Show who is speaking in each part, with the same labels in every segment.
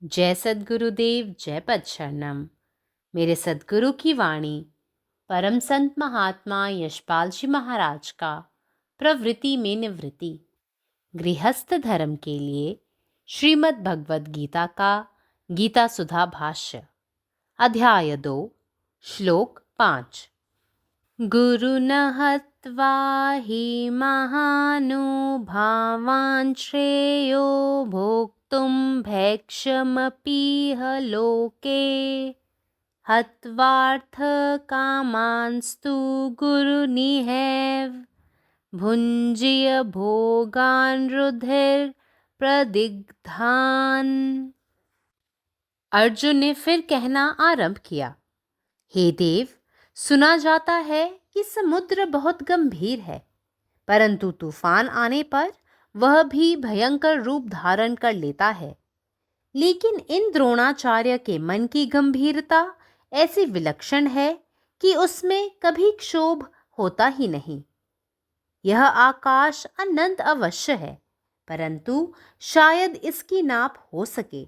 Speaker 1: जय सद्गुरुदेव, जय पद शरणम। मेरे सद्गुरु की वाणी परम संत महात्मा यशपाल जी महाराज का प्रवृत्ति में निवृत्ति गृहस्थ धर्म के लिए श्रीमद् भगवद गीता का गीता सुधा भाष्य अध्याय 2 श्लोक 5। गुरुन हत्वा हि महानुभावान् श्रेयो भोक्तुं भैक्षमपीह लोके हत्वार्थकामांस्तु गुरुनिहैव भुञ्जीय भोगान् रुधिर्प्रदिग्धान्। अर्जुन ने फिर कहना आरंभ किया, हे देव, सुना जाता है कि समुद्र बहुत गंभीर है, परंतु तूफान आने पर वह भी भयंकर रूप धारण कर लेता है। लेकिन इन द्रोणाचार्य के मन की गंभीरता ऐसी विलक्षण है कि उसमें कभी क्षोभ होता ही नहीं। यह आकाश अनंत अवश्य है, परंतु शायद इसकी नाप हो सके।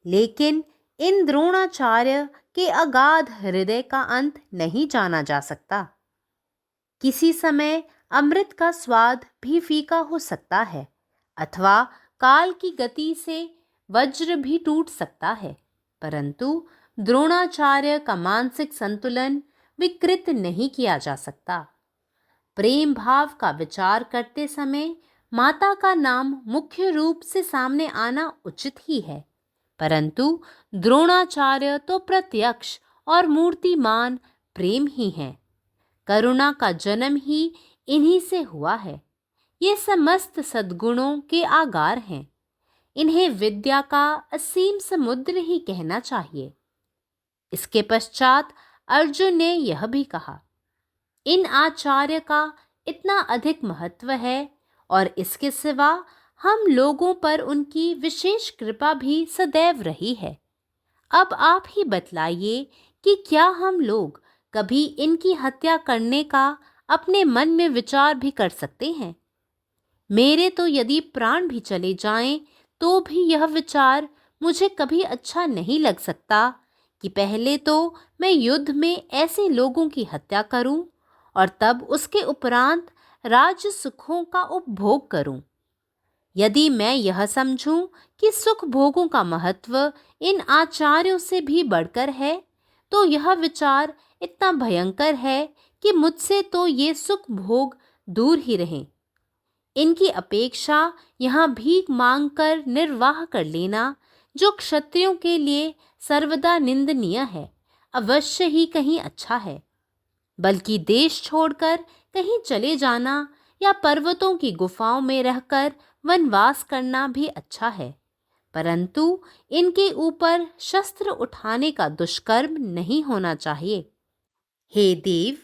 Speaker 1: लेकिन इन द्रोणाचार्य के अगाध हृदय का अंत नहीं जाना जा सकता। किसी समय अमृत का स्वाद भी फीका हो सकता है, अथवा काल की गति से वज्र भी टूट सकता है, परंतु द्रोणाचार्य का मानसिक संतुलन विकृत नहीं किया जा सकता। प्रेम भाव का विचार करते समय माता का नाम मुख्य रूप से सामने आना उचित ही है, परंतु द्रोणाचार्य तो प्रत्यक्ष और मूर्तिमान प्रेम ही हैं। करुणा का जन्म ही इन्हीं से हुआ है। ये समस्त सद्गुणों के आगार हैं। इन्हें विद्या का असीम समुद्र ही कहना चाहिए। इसके पश्चात अर्जुन ने यह भी कहा, इन आचार्य का इतना अधिक महत्व है और इसके सिवा हम लोगों पर उनकी विशेष कृपा भी सदैव रही है। अब आप ही बतलाइए कि क्या हम लोग कभी इनकी हत्या करने का अपने मन में विचार भी कर सकते हैं? मेरे तो यदि प्राण भी चले जाएं तो भी यह विचार मुझे कभी अच्छा नहीं लग सकता कि पहले तो मैं युद्ध में ऐसे लोगों की हत्या करूं और तब उसके उपरांत राज्य सुखों का उपभोग करूं। यदि मैं यह समझूं कि सुख भोगों का महत्व इन आचार्यों से भी बढ़कर है, तो यह विचार इतना भयंकर है कि मुझसे तो ये सुख भोग दूर ही रहें। इनकी अपेक्षा यहाँ भीख मांगकर निर्वाह कर लेना, जो क्षत्रियों के लिए सर्वदा निंदनीय है, अवश्य ही कहीं अच्छा है। बल्कि देश छोड़कर कहीं चले जाना या पर्वतों की गुफाओं में रहकर वनवास करना भी अच्छा है, परंतु इनके ऊपर शस्त्र उठाने का दुष्कर्म नहीं होना चाहिए। हे देव,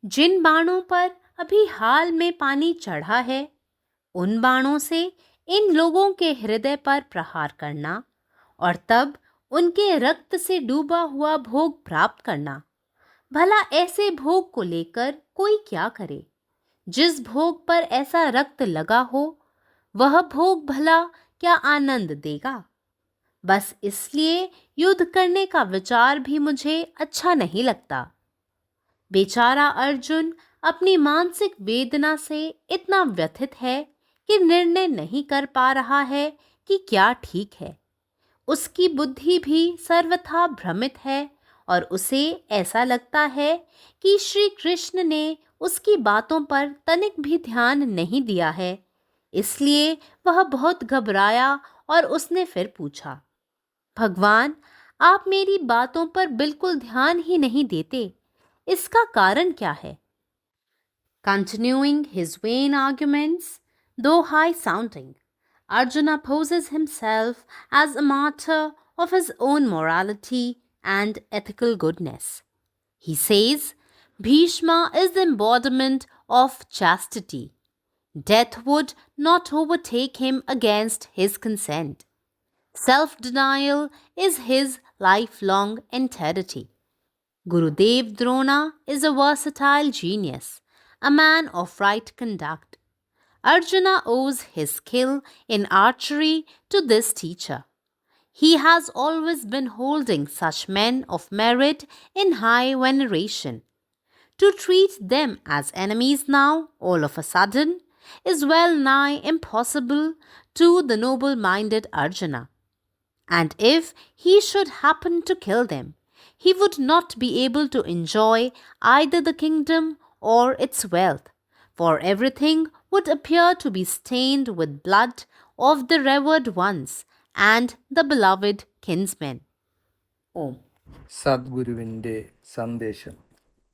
Speaker 1: जिन बाणों पर अभी हाल में पानी चढ़ा है, उन बाणों से इन लोगों के हृदय पर प्रहार करना और तब उनके रक्त से डूबा हुआ भोग प्राप्त करना, भला ऐसे भोग को लेकर कोई क्या करे? जिस भोग पर ऐसा रक्त लगा हो, वह भोग भला क्या आनंद देगा? बस इसलिए युद्ध करने का विचार भी मुझे अच्छा नहीं लगता। बेचारा अर्जुन अपनी मानसिक वेदना से इतना व्यथित है कि निर्णय नहीं कर पा रहा है कि क्या ठीक है। उसकी बुद्धि भी सर्वथा भ्रमित है और उसे ऐसा लगता है कि श्री कृष्ण ने उसकी बातों पर तनिक भी ध्यान नहीं दिया है। इसलिए वह बहुत घबराया और उसने फिर पूछा, भगवान, आप मेरी बातों पर बिल्कुल ध्यान ही नहीं देते, इसका कारण क्या है? Continuing his vain arguments, though high sounding, Arjuna poses himself as a martyr of his own morality and ethical goodness. He says, Bhishma is the embodiment of chastity. Death would not overtake him against his consent. Self-denial is his lifelong entirety. Gurudev Drona is a versatile genius, a man of right conduct. Arjuna owes his skill in archery to this teacher. He has always been holding such men of merit in high veneration. To treat them as enemies now, all of a sudden, is well nigh impossible to the noble minded Arjuna. And if he should happen to kill them, he would not be able to enjoy either the kingdom or its wealth, for everything would appear to be stained with blood of the revered ones and the beloved kinsmen.
Speaker 2: ഓം സദ്ഗുരുവിൻ്റെ സന്ദേശം.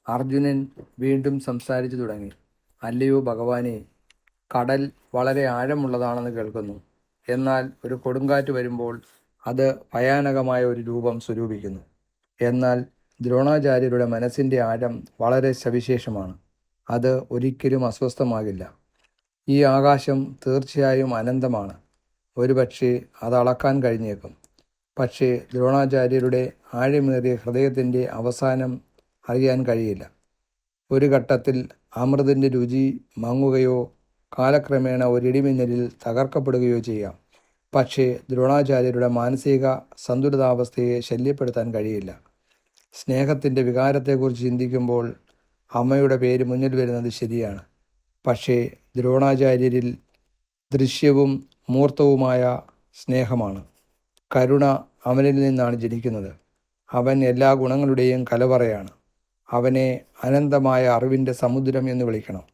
Speaker 2: അർജുനൻ വീണ്ടും സംസാരിച്ചു തുടങ്ങി. അല്ലയോ ഭഗവാനെ, കടൽ വളരെ ആഴമുള്ളതാണെന്ന് കേൾക്കുന്നു. എന്നാൽ ഒരു കൊടുങ്കാറ്റ് വരുമ്പോൾ അത് ഭയാനകമായ ഒരു രൂപം സ്വരൂപിക്കുന്നു. എന്നാൽ ദ്രോണാചാര്യരുടെ മനസ്സിൻ്റെ ആഴം വളരെ സവിശേഷമാണ്. അത് ഒരിക്കലും അസ്വസ്ഥമാകില്ല. ഈ ആകാശം തീർച്ചയായും അനന്തമാണ്. ഒരുപക്ഷെ അത് അളക്കാൻ കഴിഞ്ഞേക്കും. പക്ഷേ ദ്രോണാചാര്യരുടെ ആഴമേറിയ ഹൃദയത്തിൻ്റെ അവസാനം അറിയാൻ കഴിയില്ല. ഒരു ഘട്ടത്തിൽ അമൃതിൻ്റെ രുചി മങ്ങുകയോ കാലക്രമേണ ഒരിടിമിന്നലിൽ തകർക്കപ്പെടുകയോ ചെയ്യാം. പക്ഷേ ദ്രോണാചാര്യരുടെ മാനസിക സന്തുലിതാവസ്ഥയെ ശല്യപ്പെടുത്താൻ കഴിയില്ല. സ്നേഹത്തിൻ്റെ വികാരത്തെക്കുറിച്ച് ചിന്തിക്കുമ്പോൾ അമ്മയുടെ പേര് മുന്നിൽ വരുന്നത് ശരിയാണ്. പക്ഷേ ദ്രോണാചാര്യരിൽ ദൃശ്യവും മൂർത്തവുമായ സ്നേഹമാണ്. കരുണ അവനിൽ നിന്നാണ് ജനിക്കുന്നത്. അവൻ എല്ലാ ഗുണങ്ങളുടെയും കലവറയാണ്. അവനെ അനന്തമായ അറിവിൻ്റെ സമുദ്രം എന്ന് വിളിക്കണം.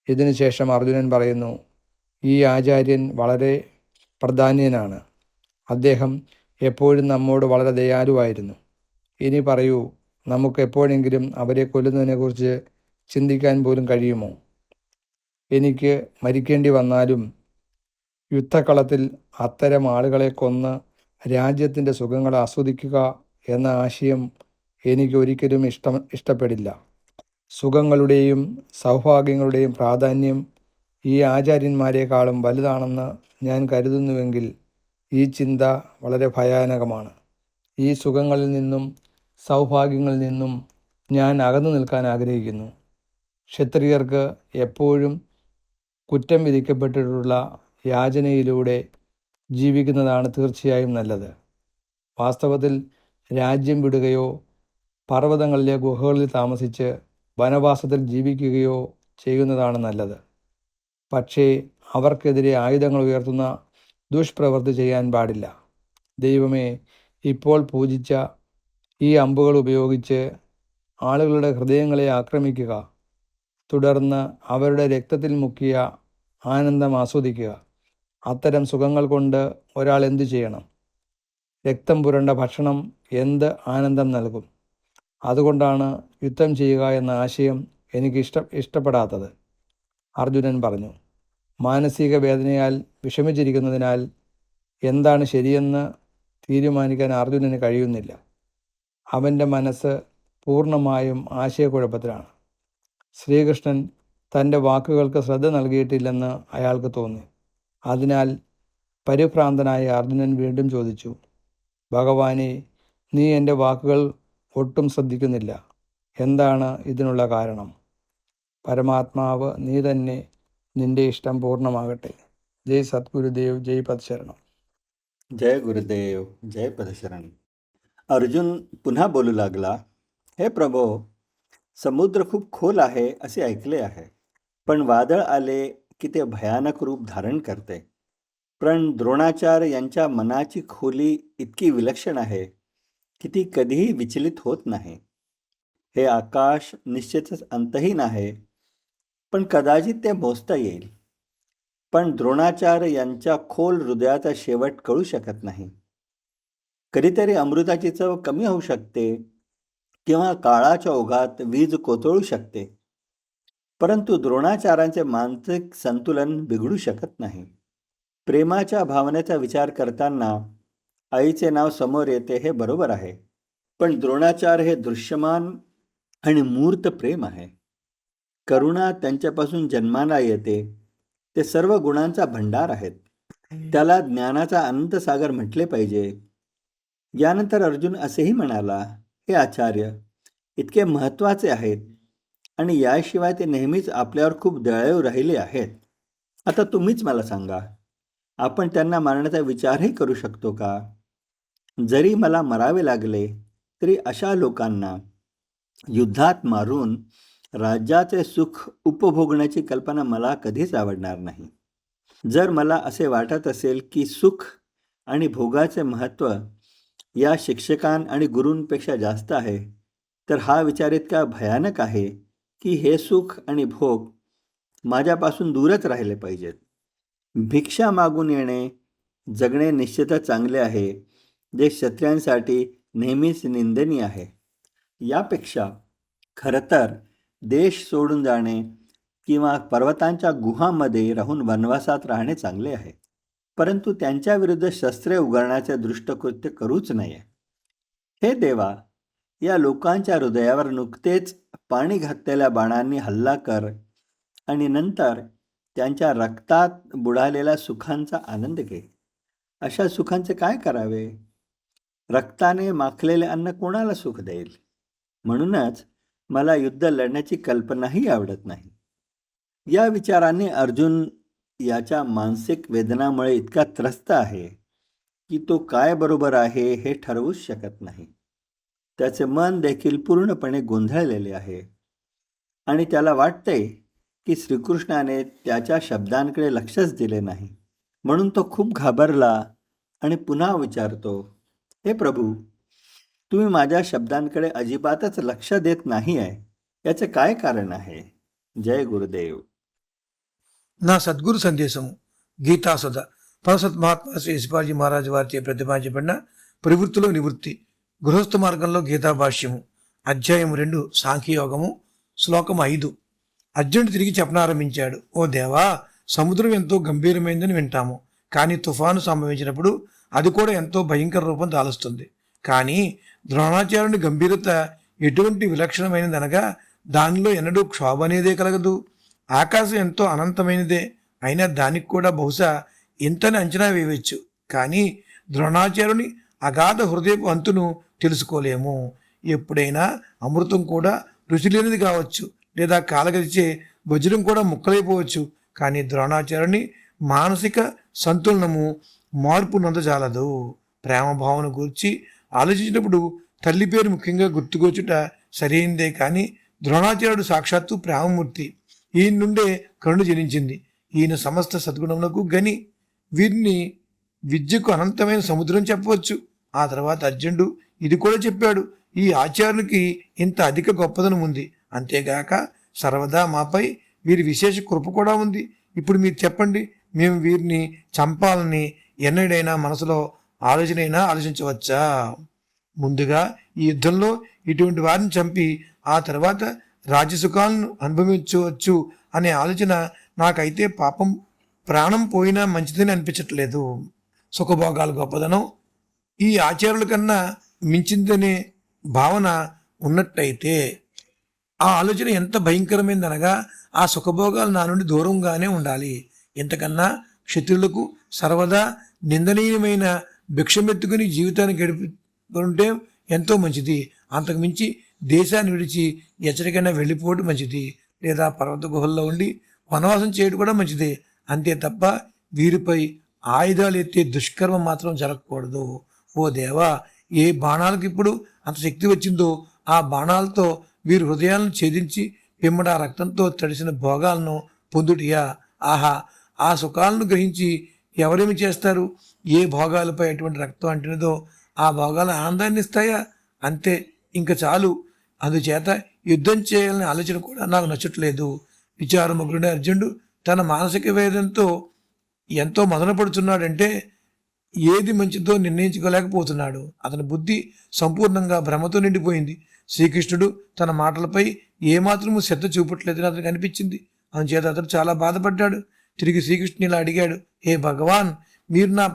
Speaker 2: ഇതിനുശേഷം അർജുനൻ പറയുന്നു, ഈ ആചാര്യൻ വളരെ പ്രധാന്യനാണ്. അദ്ദേഹം എപ്പോഴും നമ്മോട് വളരെ ദയാലുവായിരുന്നു. ഇനി പറയൂ, നമുക്ക് എപ്പോഴെങ്കിലും അവരെ കൊല്ലുന്നതിനെക്കുറിച്ച് ചിന്തിക്കാൻ പോലും കഴിയുമോ? എനിക്ക് മരിക്കേണ്ടി വന്നാലും യുദ്ധക്കളത്തിൽ അത്തരം ആളുകളെ കൊന്ന് രാജ്യത്തിൻ്റെ സുഖങ്ങൾ ആസ്വദിക്കുക എന്ന ആശയം എനിക്ക് ഒരിക്കലും ഇഷ്ടപ്പെടില്ല. സുഖങ്ങളുടെയും സൗഭാഗ്യങ്ങളുടെയും പ്രാധാന്യം ഈ ആചാര്യന്മാരെക്കാളും വലുതാണെന്ന് ഞാൻ കരുതുന്നുവെങ്കിൽ ഈ ചിന്ത വളരെ ഭയാനകമാണ്. ഈ സുഖങ്ങളിൽ നിന്നും സൗഭാഗ്യങ്ങളിൽ നിന്നും ഞാൻ അകന്നു നിൽക്കാൻ ആഗ്രഹിക്കുന്നു. ക്ഷത്രിയർക്ക് എപ്പോഴും കുറ്റം വിധിക്കപ്പെട്ടിട്ടുള്ള യാചനയിലൂടെ ജീവിക്കുന്നതാണ് തീർച്ചയായും നല്ലത്. വാസ്തവത്തിൽ രാജ്യം വിടുകയോ പർവ്വതങ്ങളിലെ ഗുഹകളിൽ താമസിച്ച് വനവാസത്തിൽ ജീവിക്കുകയോ ചെയ്യുന്നതാണ് നല്ലത്. പക്ഷേ അവർക്കെതിരെ ആയുധങ്ങൾ ഉയർത്തുന്ന ദുഷ്പ്രവൃത്തി ചെയ്യാൻ പാടില്ല. ദൈവമേ, ഇപ്പോൾ പൂജിച്ച ഈ അമ്പുകൾ ഉപയോഗിച്ച് ആളുകളുടെ ഹൃദയങ്ങളെ ആക്രമിക്കുക. തുടർന്ന് അവരുടെ രക്തത്തിൽ മുക്കിയ ആനന്ദം ആസ്വദിക്കുക. അത്തരം സുഖങ്ങൾ കൊണ്ട് ഒരാൾ എന്തു ചെയ്യണം? രക്തം പുരണ്ട ഭക്ഷണം എന്ത് ആനന്ദം നൽകും? അതുകൊണ്ടാണ് യുദ്ധം ചെയ്യുക എന്ന ആശയം എനിക്ക് ഇഷ്ടപ്പെടാത്തത്. അർജുനൻ പറഞ്ഞു. മാനസിക വേദനയാൽ വിഷമിച്ചിരിക്കുന്നതിനാൽ എന്താണ് ശരിയെന്ന് തീരുമാനിക്കാൻ അർജുനന് കഴിയുന്നില്ല. അവൻ്റെ മനസ്സ് പൂർണ്ണമായും ആശയക്കുഴപ്പത്തിലാണ്. ശ്രീകൃഷ്ണൻ തൻ്റെ വാക്കുകൾക്ക് ശ്രദ്ധ നൽകിയിട്ടില്ലെന്ന് അയാൾക്ക് തോന്നി. അതിനാൽ പരിഭ്രാന്തനായ അർജുനൻ വീണ്ടും ചോദിച്ചു, ഭഗവാനെ, നീ എൻ്റെ വാക്കുകൾ ഒട്ടും ശ്രദ്ധിക്കുന്നില്ല. എന്താണ് ഇതിനുള്ള കാരണം? പരമാത്മാവ് നീ തന്നെ, നിന്റെ ഇഷ്ടം പൂർണ്ണമാകട്ടെ. ജയ് സദ്ഗുരുദേവ്, ജയ് പദശരണം.
Speaker 3: जय गुरुदेव, जय पदशरण. अर्जुन पुन्हा बोलू लागला, हे प्रभो, समुद्र खूप खोल आहे असे ऐकले आहे, पण वादळ आले की ते भयानक रूप धारण करते. पण द्रोणाचार्य यांच्या मनाची खोली इतकी विलक्षण आहे की ती कधीही विचलित होत नाही. हे आकाश निश्चितच अंतहीन आहे, पण कदाचित ते मोजता येईल. पण द्रोणाचार्य यांच्या खोल हृदयाचा शेवट कळू शकत नाही. कधीतरी अमृताची चव कमी होऊ शकते किंवा काळाच्या ओघात वीज कोसळू शकते, परंतु द्रोणाचार्यांचे मानसिक संतुलन बिघडू शकत नाही. प्रेमाच्या भावनेचा विचार करताना आईचे नाव समोर येते हे बरोबर आहे, पण द्रोणाचार्य हे दृश्यमान आणि मूर्त प्रेम आहे. करुणा त्यांच्यापासून जन्माला येते. ते सर्व गुणांचा भंडार आहेत. त्याला ज्ञानाचा अनंत सागर म्हटले पाहिजे. यानंतर अर्जुन असेही म्हणाला, हे आचार्य, इतके महत्त्वाचे आहेत आणि याशिवाय ते नेहमीच आपल्यावर खूप दयाळू राहिले आहेत. आता तुम्हीच मला सांगा, आपण त्यांना मारण्याचा विचारही करू शकतो का? जरी मला मरावे लागले तरी अशा लोकांना युद्धात मारून राज्याचे सुख उपभोगण्याची कल्पना मला कधीच आवडणार नाही. जर मला असे वाटत असेल की सुख आणि भोगाचे महत्त्व या शिक्षकां आणि गुरूंपेक्षा जास्त आहे, तर हा विचार इतका भयानक आहे की हे सुख आणि भोग माझ्यापासून दूरच राहिले पाहिजेत. भिक्षा मागून येणे जगणे निश्चितच चांगले आहे, जे क्षत्रियांसाठी नेहमीच निंदनीय आहे. यापेक्षा खरं तर देश सोडून जाणे किंवा पर्वतांच्या गुहांमध्ये राहून वनवासात राहणे चांगले आहे. परंतु त्यांच्याविरुद्ध शस्त्रे उगारण्याचे दुष्टकृत्य करूच नये. हे देवा, या लोकांच्या हृदयावर नुकतेच पाणी घातलेल्या बाणांनी हल्ला कर आणि नंतर त्यांच्या रक्तात बुडालेल्या सुखांचा आनंद घे. अशा सुखांचे काय करावे? रक्ताने माखलेले अन्न कोणाला सुख देईल? म्हणूनच मला युद्ध लढण्याची कल्पनाही आवडत नाही. या विचाराने अर्जुन याच्या मानसिक वेदनामुळे इतका त्रस्त आहे की तो काय बरोबर आहे हे ठरवूच शकत नाही. त्याचे मन देखील पूर्णपणे गोंधळलेले आहे आणि त्याला वाटते की श्रीकृष्णाने त्याच्या शब्दांकडे लक्षच दिले नाही. म्हणून तो खूप घाबरला आणि पुन्हा विचारतो, हे प्रभू, तुम्ही माझ्या शब्दांकडे अजिबातच लक्ष देत नाही आहे. याचे काय कारण आहे? जय गुरुदेव.
Speaker 4: నా సద్గురు సందేశము గీతా సుధ పరసత్ మహాత్మా శ్రీ శివాజీ మహారాజు వారిచే ప్రతిపాదించబడిన ప్రవృత్తిలో నివృత్తి గృహస్థ మార్గంలో గీతా భాష్యము అధ్యాయం 2 సాంఖ్యయోగము శ్లోకం 5. అర్జునుడు తిరిగి చెప్పనారంభించాడు, ఓ దేవా, సముద్రం ఎంతో గంభీరమైందని వింటాము, కానీ తుఫాను సంభవించినప్పుడు అది కూడా ఎంతో భయంకర రూపం దాలుస్తుంది. కానీ ద్రోణాచార్యుని గంభీరత ఎటువంటి విలక్షణమైనదనగా దానిలో ఎన్నడూ క్షోభ అనేదే కలగదు. ఆకాశం ఎంతో అనంతమైనదే, అయినా దానికి కూడా బహుశా ఇంతని అంచనా వేయవచ్చు. కానీ ద్రోణాచార్యుని అగాధ హృదయపు అంతును తెలుసుకోలేము. ఎప్పుడైనా అమృతం కూడా రుచి లేనిది కావచ్చు, లేదా కాలగలిచే వజ్రం కూడా ముక్కలైపోవచ్చు. కానీ ద్రోణాచార్యుని మానసిక సంతులనము మార్పు నొందజాలదు. ప్రేమ భావన గురించి ఆలోచించినప్పుడు తల్లి పేరు ముఖ్యంగా గుర్తుకొచ్చుట సరైందే. కానీ ద్రోణాచార్యుడు సాక్షాత్తు ప్రేమమూర్తి. ఈయన నుండే కరుణ జనించింది. ఈయన సమస్త సద్గుణములకు గని. వీరిని విద్యకు అనంతమైన సముద్రం చెప్పవచ్చు. ఆ తర్వాత అర్జునుడు ఇది కూడా చెప్పాడు, ఈ ఆచార్యునికి ఇంత అధిక గొప్పదనం ఉంది, అంతేగాక సర్వదా మాపై వీరి విశేష కృప కూడా ఉంది. ఇప్పుడు మీరు చెప్పండి, మేము వీరిని చంపాలని ఎన్నడైనా మనసులో ఆలోచనైనా ఆలోచించవచ్చా? ముందుగా ఈ యుద్ధంలో ఇటువంటి వారిని చంపి ఆ తర్వాత రాజ్యసుఖాలను అనుభవించవచ్చు అనే ఆలోచన నాకైతే పాపం ప్రాణం పోయినా మంచిదని అనిపించట్లేదు. సుఖభోగాల గొప్పదనం ఈ ఆచార్యుల కన్నా మించిందనే భావన ఉన్నట్టయితే ఆ ఆలోచన ఎంత భయంకరమైందనగా ఆ సుఖభోగాలు నా నుండి దూరంగానే ఉండాలి. ఇంతకన్నా క్షత్రులకు సర్వదా నిందనీయమైన భిక్షమెత్తుకుని జీవితాన్ని గడుపుకుంటే ఎంతో మంచిది. అంతకుమించి దేశాన్ని విడిచి ఎచ్చరికైనా వెళ్ళిపోవడం మంచిది, లేదా పర్వత గుహల్లో ఉండి వనవాసం చేయడం కూడా మంచిదే. అంతే తప్ప వీరిపై ఆయుధాలు ఎత్తే దుష్కర్మ మాత్రం జరగకూడదు. ఓ దేవా, ఏ బాణాలకు ఇప్పుడు అంత శక్తి వచ్చిందో ఆ బాణాలతో వీరి హృదయాలను ఛేదించి పిమ్మట రక్తంతో తడిసిన భోగాలను పొందుటియా. ఆహా, ఆ సుఖాలను గ్రహించి ఎవరేమి చేస్తారు? ఏ భోగాలపై అటువంటి రక్తం అంటినదో ఆ భోగాల ఆనందాన్ని ఇస్తాయా? అంతే, ఇంక చాలు. అందుచేత యుద్ధం చేయాలనే ఆలోచన కూడా నాకు నచ్చట్లేదు. విచారముగ్రుడైన అర్జునుడు తన మానసిక వేదంతో ఎంతో మదనపడుతున్నాడంటే ఏది మంచిదో నిర్ణయించుకోలేకపోతున్నాడు. అతని బుద్ధి సంపూర్ణంగా భ్రమతో నిండిపోయింది. శ్రీకృష్ణుడు తన మాటలపై ఏమాత్రము శ్రద్ధ చూపట్లేదని అతనికి అనిపించింది. అందుచేత అతడు చాలా బాధపడ్డాడు. తిరిగి శ్రీకృష్ణుని ఇలా అడిగాడు, హే భగవాన్, మీరు నా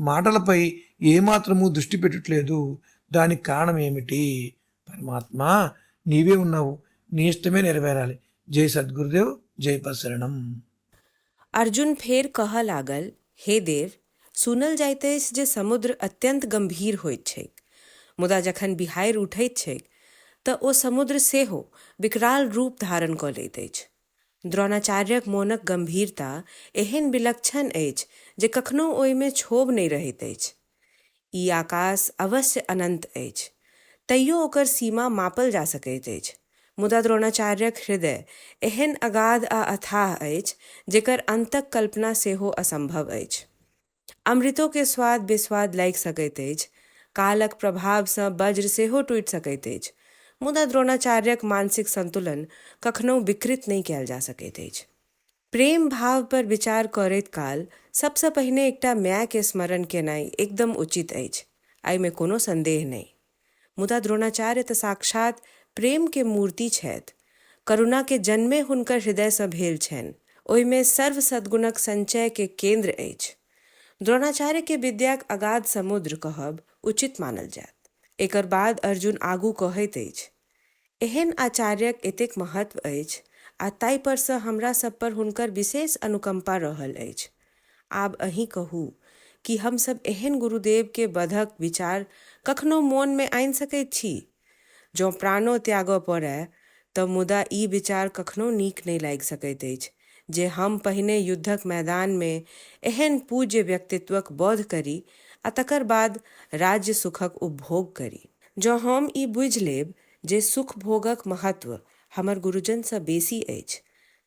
Speaker 4: మాటలపై ఏమాత్రము దృష్టి పెట్టట్లేదు, దానికి కారణం ఏమిటి? పరమాత్మ, నీవే ఉన్నావు, నీ ఇష్టమే నెరవేరాలి. జై సద్గురుదేవ్, జై పశరణం.
Speaker 5: अर्जुन फेर कहऽ लागल, हे देव, सुनल जाइत अछि जे समुद्र अत्यंत गंभीर होइत छैक, मुदा जखन बिहाड़ि उठैत छैक तऽ ओ समुद्र सेहो विकराल रूप धारण कऽ लैत अछि. द्रोणाचार्यक मोनक गंभीरता एहन विलक्षण अछि जे कखनो ओहिमे क्षोभ नहि रहैत अछि. ई आकाश अवश्य अनंत अछि, तैयो ओकर सीमा मापल जा सकैत अछि। मुदा द्रोणाचार्यक हृदय एहन अगाध आ अथाह अछि जेकर अंतक कल्पना सेहो असंभव अछि। अमृतो के स्वाद बेस्वाद लागि सकैत अछि, कालक प्रभाव सँ वज्र सेहो टूटि सकैत अछि, मुदा द्रोणाचार्यक मानसिक संतुलन कखनो विकृत नहि कयल जा सकैत अछि। प्रेम भाव पर विचार करैत काल सबसँ पहिने एकटा माय के स्मरण केनाइ एकदम उचित अछि, एहिमे कोनो संदेह नहि। मुदा द्रोणाचार्य तऽ साक्षात प्रेम के मूर्ति छथि। करुणा के जन्मे हुनकर हृदय सँ भेल छनि, ओहिमे सर्व सद्गुणक संचय के केंद्र अछि। द्रोणाचार्य के विद्याक अगाध समुद्र कहब उचित मानल जायत। एकर बाद अर्जुन आगू कहैत अछि, एहन आचार्यक एतेक महत्व अछि आ ताहि पर सँ हमरा सब पर हुनकर विशेष अनुकंपा रहल अछि। आब अहीं कहू कि हमसब एहन गुरुदेव के वधक विचार कखनो मोन में आनि सकैत छी? जँ प्राणो त्यागऽ पड़य तऽ मुदा ई विचार कखनो नीक नहि लागि सकैत अछि जे हम पहिने युद्धक मैदान में एहन पूज्य व्यक्तित्वक वध करी आ तकर बाद राज्य सुखक उपभोग करी। जँ हम ई बुझि लेब जे सुख भोगक महत्व हमर गुरुजनसँ बेसी अछि,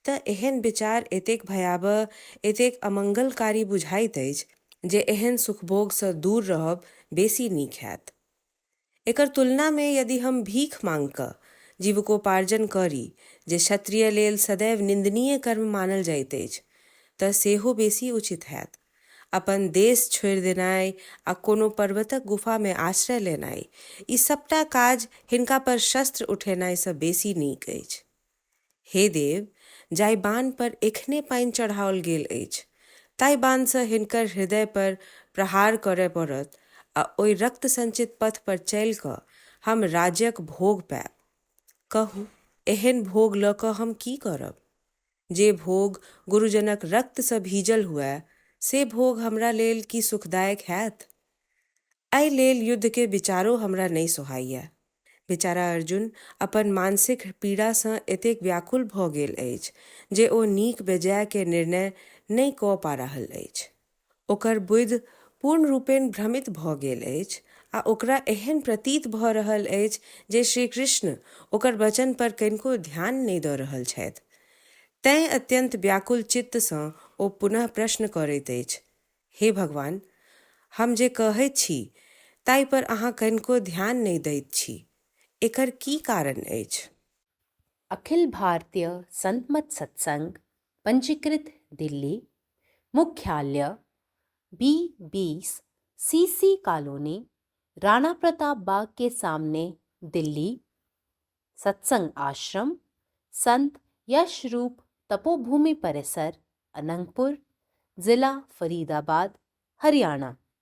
Speaker 5: तऽ एहन विचार एतेक भयावह, एतेक अमंगलकारी बुझाइत अछि जे एहन सुखभोगसँ दूर रहब बेसी नीक हैत। एकर तुलना में यदि हम भीख मांग कऽ जीविकोपार्जन करी, जे क्षत्रिय लेल सदैव निंदनीय कर्म मानल जाइत अछि, तऽ सेहो बेसी उचित हैत। अपन देश छोड़ि देनाइ आ कोनो पर्वतक गुफा में आश्रय लेनाइ, ई सबटा काज हिनका पर शस्त्र उठेनाइ सँ बेसी नीक अछि। हे देव, जाहि बाण पर एखने पानि चढ़ाओल गेल अछि, ताहि बाण सँ हिनकर हृदय पर प्रहार करय पड़त आ ओहि रक्त संचित पथ पर चलि कऽ हम राज्यक भोग पायब। कहू, एहन भोग लऽ कऽ हम की करब? जे भोग गुरुजनक रक्त सँ भीजल हुए, से भोग हमरा लेल की सुखदायक हैत? एहि लेल युद्ध के विचारो हमरा नहि सोहाइए। बेचारा अर्जुन अपन मानसिक पीड़ा सँ एतेक व्याकुल भऽ गेल अछि जे ओ नीक बेजाय के निर्णय नहि कऽ पा रहल अछि। ओकर बुद्धि पूर्ण रूपेण भ्रमित भऽ गेल अछि आ ओकरा एहन प्रतीत भऽ रहल अछि जे श्री कृष्ण ओकर वचन पर कनिको ध्यान नहि दऽ रहल छथि। तैं अत्यंत व्याकुल चित्त सँ ओ पुनः प्रश्न करैत अछि, हे भगवान, हम जे कहैत छी ताहि पर अहाँ कनिको ध्यान नहीं दैत छी। एकर की कारण अछि?
Speaker 1: अखिल भारतीय संत मत सत्संग, पंजीकृत दिल्ली, मुख्यालय B20 CC colony, Rana Pratap Bagh के सामने, दिल्ली। सत्संग आश्रम संत यशरूप तपोभूमि परिसर, अनंगपुर, जिला फरीदाबाद, हरियाणा।